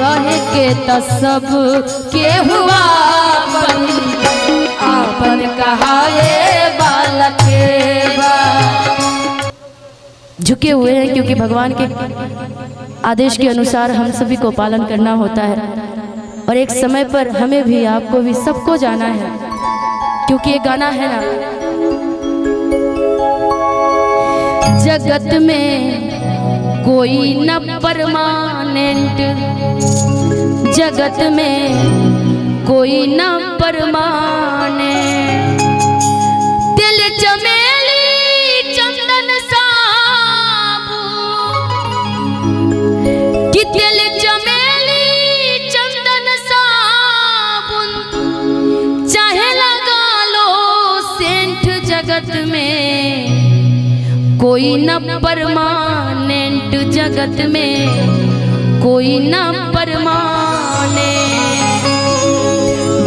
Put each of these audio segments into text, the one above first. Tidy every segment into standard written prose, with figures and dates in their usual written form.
कहे के त सब के हुआ आपन कहाए बालक झुके हुए हैं, क्योंकि भगवान के आदेश के अनुसार हम सभी को पालन करना होता है। और एक समय पर हमें भी, आपको भी, सबको जाना है, क्योंकि ये गाना है ना, जगत में कोई न परमानेंट, जगत में कोई न परमानेंट, दिल चमेली चंदन साबुन, कि दिल चमेली चंदन साबुन, चाहे लगा लो सेंट, जगत में कोई न परमानेंट, जगत में कोई न परमानेंट,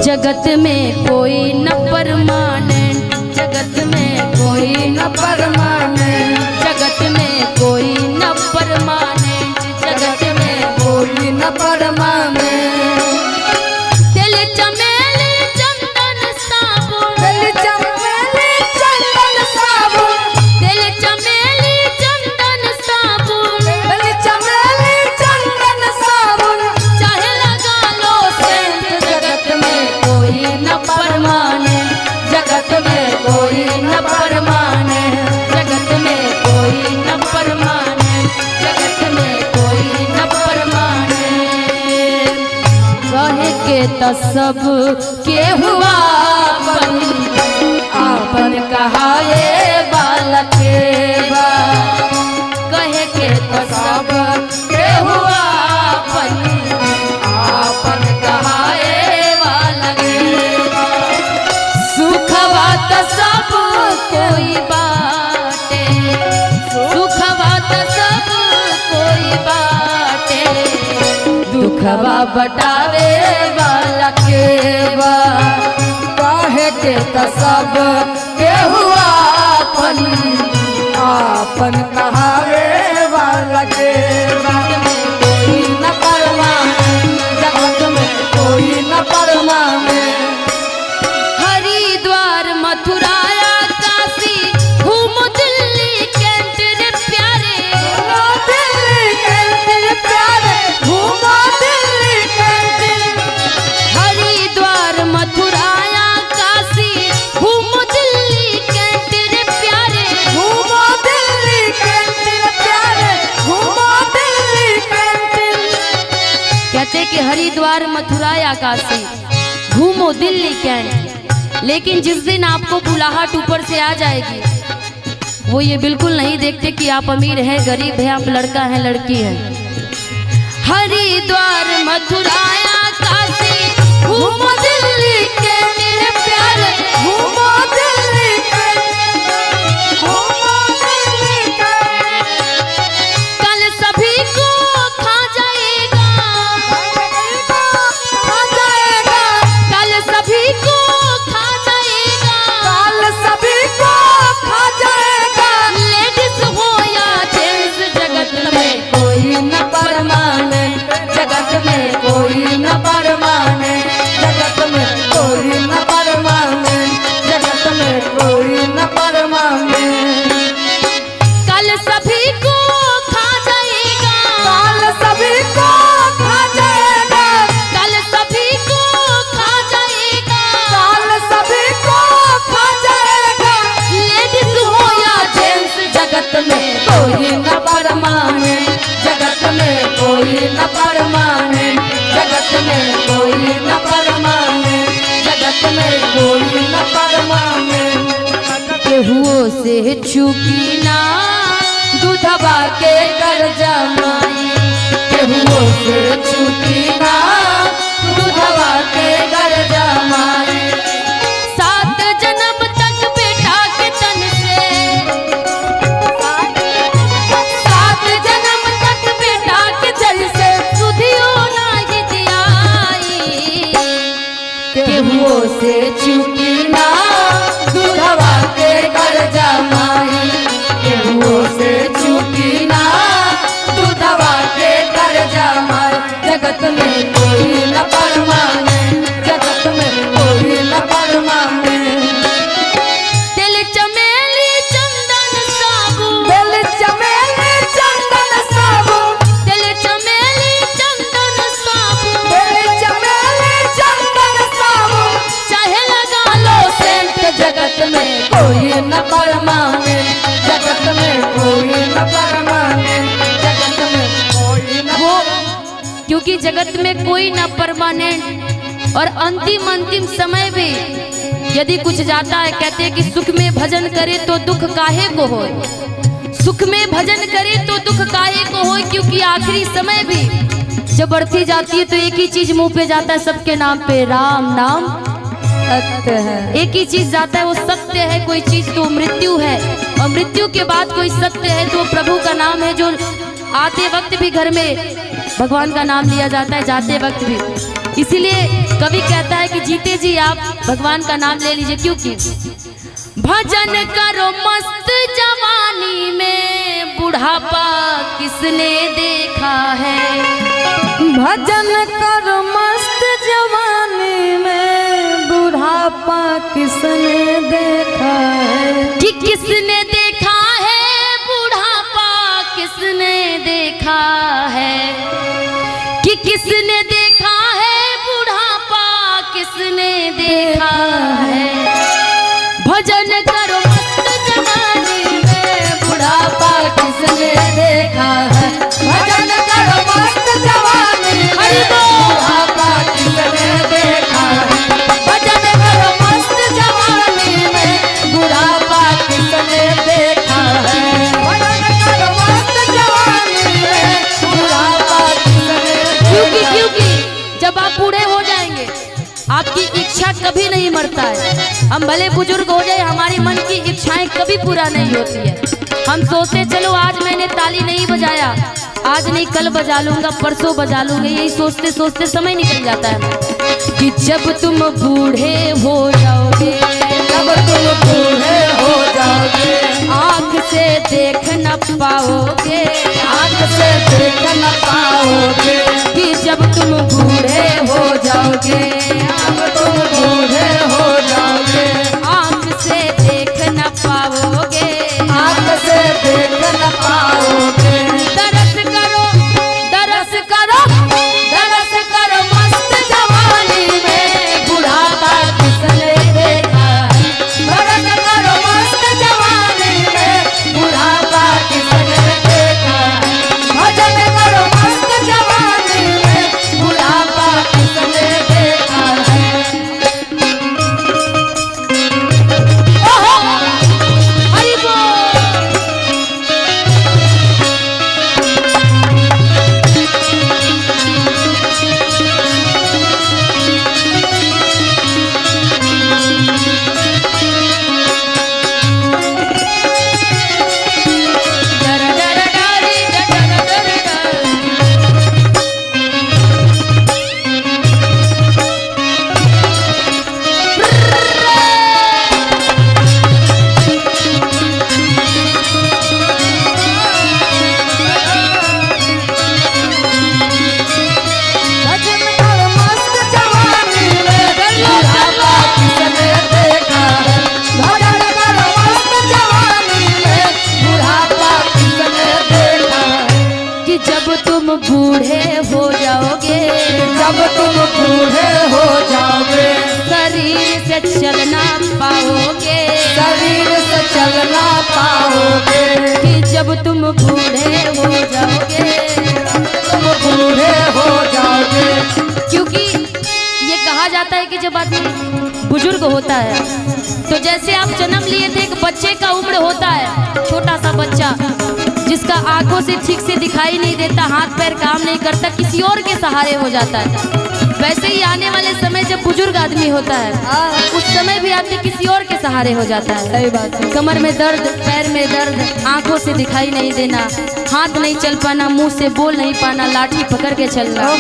जगत में कोई न परमानेंट, जगत में कोई न परमानेंट, जगत में कोई न परमानेंट, जगत में कोई न परमानेंट, दिल चमेली चंदन साबुन, दिल चमेली चंदन साबुन, दिल चमेली चंदन साबुन, दिल चमेली चंदन साबुन, चाहे लगा लो सेंट, जगत में कोई न परमानेंट, जगत में कोई न परमानेंट, जगत में कोई न परमानेंट, जगत में कोई न परमानेंट, कहे के त सब के हुआ आपन कहाए बालक कहे के तो सब के हुआ आपन कहाए बालक सुखवा तो सब कोई बाटे, सुखवा तो सब कोई बाटे, दुखवा बटावे वाला के कहे के तो सब के हुआ आपन कहावे वाला के, जगत में कोई न परमानेंट, जगत में कोई न परमानेंट, हरिद्वार मथुरा काशी घूम दिल्ली कैंट रे प्यारे, दिल्ली कैंट रे प्यारे, घूमो दिल्ली कैंट, हरिद्वार मथुरा काशी घूम दिल्ली कैंट रे प्यारे, घूमो दिल्ली कैंट रे प्यारे, घूमो दिल्ली कैंट। कहते कि हरिद्वार मथुरा काशी घूमो दिल्ली कैंट, लेकिन जिस दिन आपको बुलाहट ऊपर से आ जाएगी, वो ये बिल्कुल नहीं देखते कि आप अमीर हैं, गरीब हैं, आप लड़का हैं, लड़की हैं। हरिद्वार मथुरा काशी घूमो दिल्ली कैंट रे प्यारे, घूमो दिल्ली कैंट, घूमो दिल्ली कैंट, कल सभी को खा जाएगा, खा जाएगा, कल सभी को खा जाएगा, कल सभी को खा जाएगा, लेडीज हो या जेंट्स, जगत में कोई न परमानेंट, जगत में कोई न परमानेंट, जगत में कोई न परमानेंट, जगत में कोई न परमानेंट, कल सभी को खा जाएगा, कल सभी को खा जाएगा, कल सभी को खा जाएगा, कल सभी को खा जाएगा, लेडीज हो या जेंट्स, जगत में कोई न परमानेंट, जगत में कोई न परमानेंट, जगत में कोई न परमानेंट, जगत में कोई न परमानेंट, केहुओ से चूकी ना दूधवा के कर जमाई, केहुओ से चूकी ना दूधवा के कर जमाई, 7 जन्म तक बेटा के तन से, 7 जन्म तक बेटा के जल से सुधियो नाही दियाई, केहुओ से चूकी ना दूधवा के कर जमाई, केहुओ से चूकी ना दूधवा के कर जमाई, जगत क्योंकि जगत में कोई ना परमानेंट, और अंतिम समय भी यदि कुछ जाता है, कहते हैं कि सुख में भजन करे तो दुख काहे को होए, सुख में भजन करे तो दुख काहे को होए। क्योंकि आखिरी समय भी जब बढ़ती जाती है तो एक ही चीज मुंह पे जाता है सबके नाम पे, राम नाम सत्य है। एक ही चीज जाता है, वो सत्य है। कोई चीज तो मृत्यु है, और मृत्यु के बाद कोई सत्य है तो प्रभु का नाम है, जो आते वक्त भी घर में भगवान का नाम लिया जाता है, जाते वक्त भी। इसीलिए कवि कहता है कि जीते जी आप भगवान का नाम ले लीजिए, क्योंकि भजन करो मस्त जवानी में, बुढ़ापा किसने देखा है। भजन करो मस्त जवानी में, बुढ़ापा किसने देखा है। कि किसने देखा है बुढ़ापा, किसने देखा है, कि किसने देखा है बुढ़ापा, किसने देखा है। भजन करो मस्त जवानी में, बुढ़ापा किसने देखा है। भजन करो मस्त जवानी में, बुढ़ापा किसने देखा है। भजन करो मस्त जवानी में, बुढ़ापा किसने देखा है। भजन करो मस्त जवानी में, बुढ़ापा किसने देखा है। क्योंकि जब आप बूढ़े हो जाएंगे आपकी इच्छा कभी नहीं मरता है। हम भले बुजुर्ग हो जाए, हमारी मन की इच्छाएं कभी पूरा नहीं होती है। हम सोचते चलो आज मैंने ताली नहीं बजाया, आज नहीं कल बजा लूंगा, परसों बजा लूंगा, यही सोचते सोचते समय निकल जाता है। कि जब तुम बूढ़े हो जाओगे, जब तुम बूढ़े हो जाओगे, आँख से देख न पाओगे, आँख से देख न पाओगे। कि जब तुम बूढ़े हो जाओगे, जब तुम बूढ़े हो जाओगे, आँख से देख न पाओगे, आँख से देख न पाओगे। दरस करो, दरस करो, दरस करो मस्त जवानी में, बुढ़ापा किसने देखा है। दरस करो मस्त जवानी में, बुढ़ापा किसने देखा है। भजन करो मस्त जवानी में, बुढ़ापा किसने देखा है। ओहो, हरि बोल। डर डर डरी, डर डर डर। भजन करो मस्त जवानी में, बुढ़ापा किसने देखा है। भजन करो मस्त जवानी में, बुढ़ापा किसने देखा है। कि जब तुम बूढ़े हो जाओगे, जब तुम बूढ़े हो जाओगे, शरीर से चलना पाओगे, शरीर से चलना पाओगे। कि जब तुम बूढ़े हो जाओगे, तुम बूढ़े हो जाओगे। क्योंकि ये कहा जाता है कि जब आदमी बुजुर्ग होता है तो जैसे आप जन्म लिए थे, एक बच्चे का उम्र होता है, छोटा सा बच्चा जिसका आंखों से ठीक से दिखाई नहीं देता, हाथ पैर काम नहीं करता, किसी और के सहारे हो जाता है। वैसे ही आने वाले समय जब बुजुर्ग आदमी होता है, उस समय भी आदमी किसी और के सहारे हो जाता है। सही बात है। कमर में दर्द, पैर में दर्द, आंखों से दिखाई नहीं देना, हाथ नहीं चल पाना, मुंह से बोल नहीं पाना, लाठी पकड़ के चलना,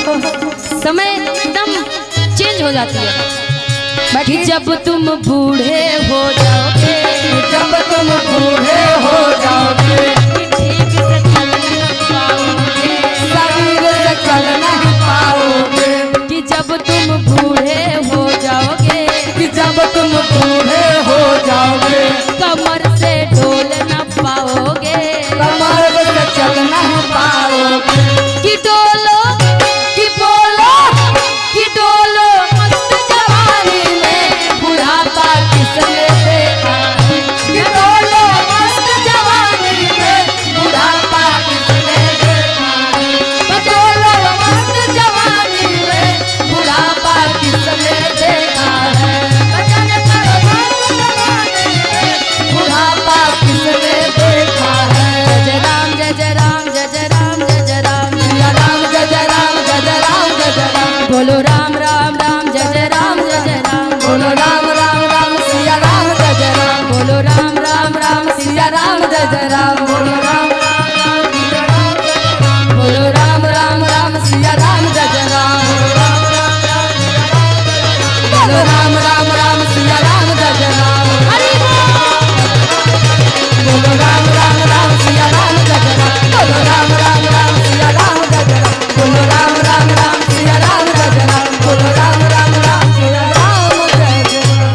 समय एकदम चेंज हो जाती है। कि जब तुम बूढ़े हो जाओगे, जब तुम बूढ़े हो जाओगे, ठीक से चल न पाओगे, शरीर से चल नहीं पाओगे। कि जब तुम बूढ़े हो जाओगे, कि जब तुम बूढ़े हो जाओगे, कमर से डोल न पाओगे, कमर से चल नहीं पाओगे। कि डोलो, कि बोलो, कि डोलो मस्त जवानी में, बुढ़ापा किसने देखा है। कि डोलो मस्त जवानी में, बुढ़ापा किसने देखा है। डोलो मस्त जवानी बोलो राम राम राम जय जय राम जय जय राम। बोलो राम राम राम सिया राम जय जय राम। बोलो राम राम राम सिया राम जय जय राम। बोलो राम बोलो राम राम राम सिया राम जय जय राम। बोलो राम राम राम सिया राम जय जय राम। हरि बोलो राम राम राम सिया राम जय जय राम। बोलो राम राम राम सिया राम जय जय राम। बोलो राम राम राम सिया राम जय जय राम। बोलो राम राम राम सिया राम जय जय राम।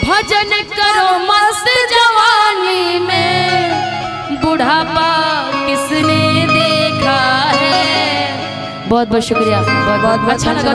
भजन करो मस्त जवानी में, बुढ़ापा किसने देखा है। बहुत बहुत शुक्रिया, बहुत बहुत अच्छा लगा।